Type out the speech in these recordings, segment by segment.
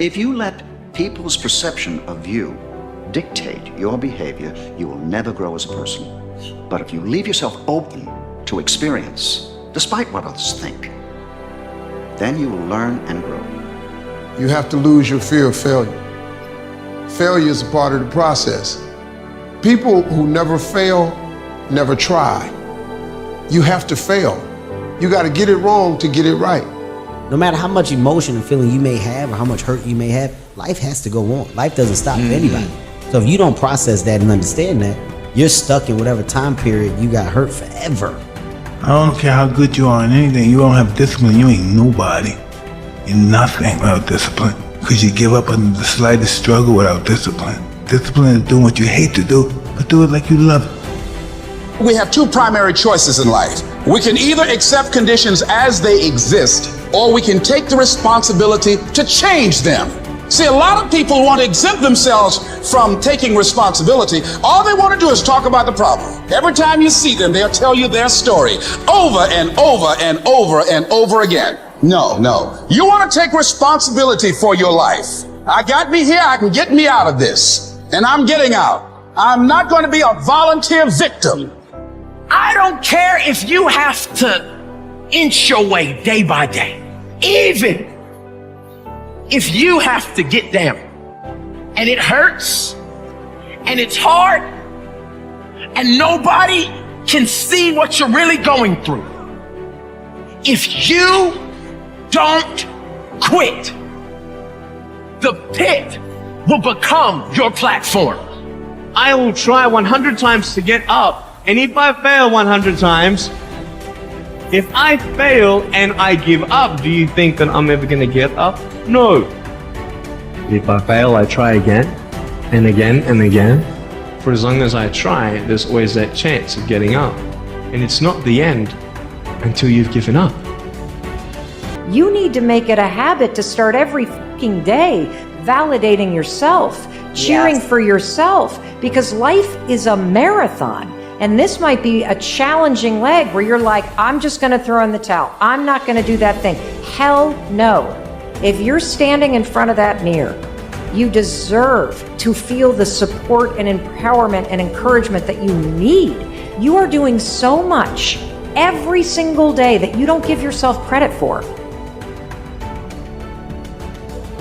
If you let people's perception of you dictate your behavior, you will never grow as a person. But if you leave yourself open to experience, despite what others think, then you will learn and grow. You have to lose your fear of failure. Failure is a part of the process. People who never fail, never try. You have to fail. You got to get it wrong to get it right. No matter how much emotion and feeling you may have or how much hurt you may have, life has to go on. Life doesn't stop for anybody. So if you don't process that and understand that, you're stuck in whatever time period you got hurt forever. I don't care how good you are in anything, you don't have discipline, you ain't nobody. You're nothing without discipline. Because you give up under the slightest struggle without discipline. Discipline is doing what you hate to do, but do it like you love it. We have two primary choices in life. We can either accept conditions as they exist, or we can take the responsibility to change them. See, a lot of people want to exempt themselves from taking responsibility. All they want to do is talk about the problem. Every time you see them, they'll tell you their story over and over and over and over again. No. You want to take responsibility for your life. I got me here, I can get me out of this. And I'm getting out. I'm not going to be a volunteer victim. I don't care if you have to inch your way day by day. Even if you have to get down and it hurts and it's hard and nobody can see what you're really going through. If you don't quit, the pit will become your platform. I will try 100 times to get up. And if I fail 100 times, if I fail and I give up, do you think that I'm ever going to get up? No. If I fail, I try again and again and again. For as long as I try, there's always that chance of getting up. And it's not the end until you've given up. You need to make it a habit to start every fucking day validating yourself, cheering for yourself, because life is a marathon. And this might be a challenging leg where you're like, I'm just going to throw in the towel. I'm not going to do that thing. Hell no. If you're standing in front of that mirror, you deserve to feel the support and empowerment and encouragement that you need. You are doing so much every single day that you don't give yourself credit for.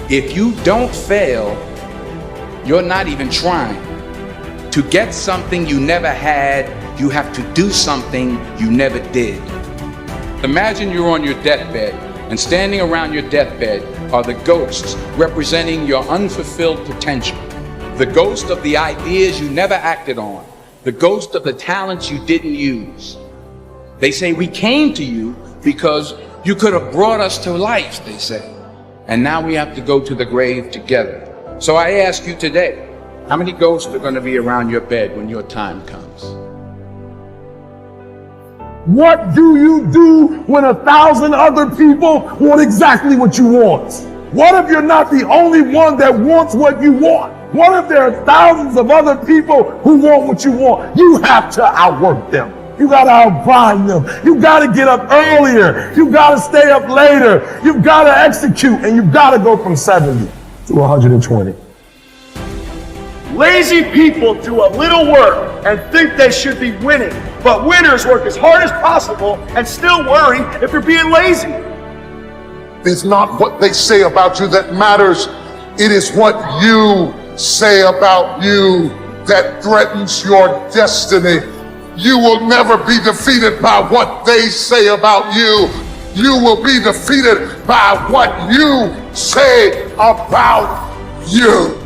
If you don't fail, you're not even trying. To get something you never had, you have to do something you never did. Imagine you're on your deathbed, and standing around your deathbed are the ghosts representing your unfulfilled potential. The ghost of the ideas you never acted on. The ghost of the talents you didn't use. They say, we came to you because you could have brought us to life, they say. And now we have to go to the grave together. So I ask you today, how many ghosts are going to be around your bed when your time comes? What do you do when 1,000 other people want exactly what you want? What if you're not the only one that wants what you want? What if there are thousands of other people who want what you want? You have to outwork them. You got to outbind them. You got to get up earlier. You got to stay up later. You've got to execute, and you've got to go from 70 to 120. Lazy people do a little work and think they should be winning, but winners work as hard as possible and still worry if you're being lazy. It's not what they say about you that matters. It is what you say about you that threatens your destiny. You will never be defeated by what they say about you. You will be defeated by what you say about you.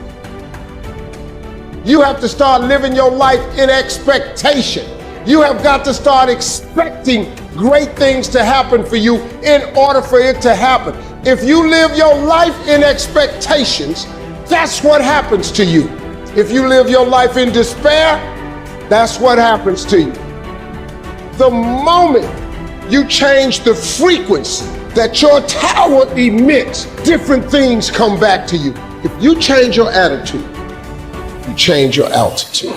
You have to start living your life in expectation. You have got to start expecting great things to happen for you in order for it to happen. If you live your life in expectations, that's what happens to you. If you live your life in despair, that's what happens to you. The moment you change the frequency that your tower emits, different things come back to you. If you change your attitude, you change your altitude.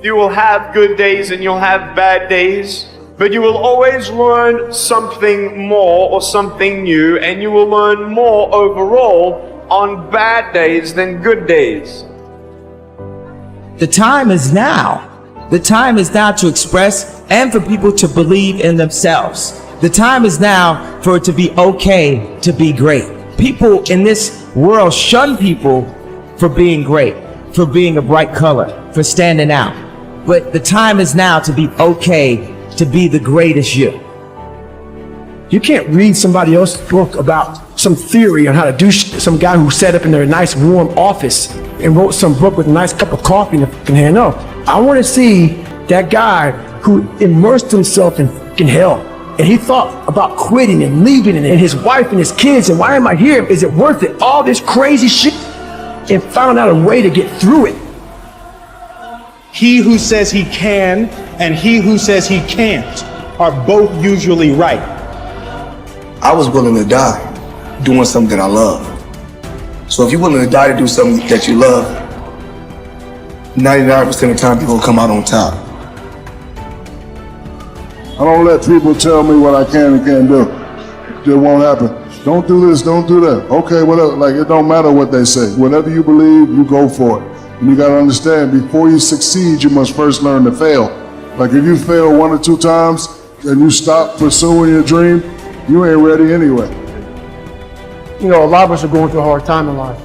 You will have good days and you'll have bad days, But you will always learn something more or something new, and you will learn more overall on bad days than good days. The time is now. The time is now to express and for people to believe in themselves. The time is now for it to be okay to be great. People in this world shun people for being great, for being a bright color, for standing out. But the time is now to be okay to be the greatest you. You can't read somebody else's book about some theory on how to do some guy who sat up in their nice warm office and wrote some book with a nice cup of coffee in a fucking hand. No, I want to see that guy who immersed himself in fucking hell. And he thought about quitting and leaving and his wife and his kids. And why am I here? Is it worth it? All this crazy shit. And found out a way to get through it. He who says he can and he who says he can't are both usually right. I was willing to die doing something that I love. So if you're willing to die to do something that you love, 99% of the time you're gonna come out on top. I don't let people tell me what I can and can't do. It won't happen. Don't do this, don't do that. Okay, whatever. Like, it don't matter what they say. Whatever you believe, you go for it. And you gotta understand, before you succeed, you must first learn to fail. Like, if you fail 1 or 2 times and you stop pursuing your dream, you ain't ready anyway. You know, a lot of us are going through a hard time in life.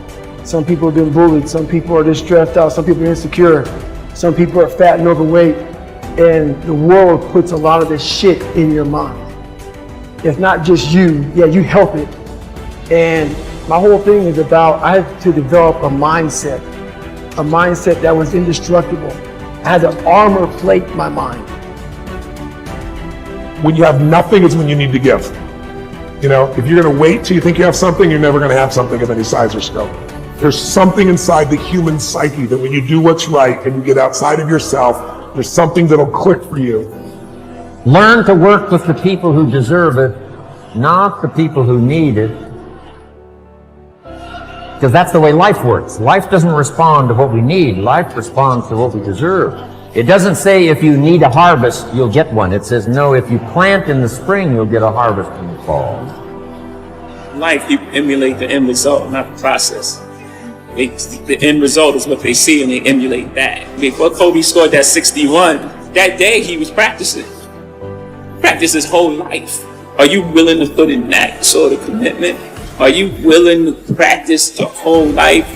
Some people have been bullied. Some people are just stressed out. Some people are insecure. Some people are fat and overweight. And the world puts a lot of this shit in your mind. It's not just you. Yeah, you help it. And my whole thing is about, I had to develop a mindset that was indestructible. I had to armor plate my mind. When you have nothing is when you need to give. You know, if you're gonna wait till you think you have something, you're never gonna have something of any size or scope. There's something inside the human psyche that when you do what's right and you get outside of yourself, there's something that'll click for you. Learn to work with the people who deserve it, not the people who need it. Because that's the way life works. Life doesn't respond to what we need. Life responds to what we deserve. It doesn't say if you need a harvest, you'll get one. It says, no, if you plant in the spring, you'll get a harvest in the fall. Life, people emulate the end result, not the process. The end result is what they see, and they emulate that. Before Kobe scored that 61, that day he was practicing. Practice his whole life. Are you willing to put in that sort of commitment? Are you willing to practice the whole life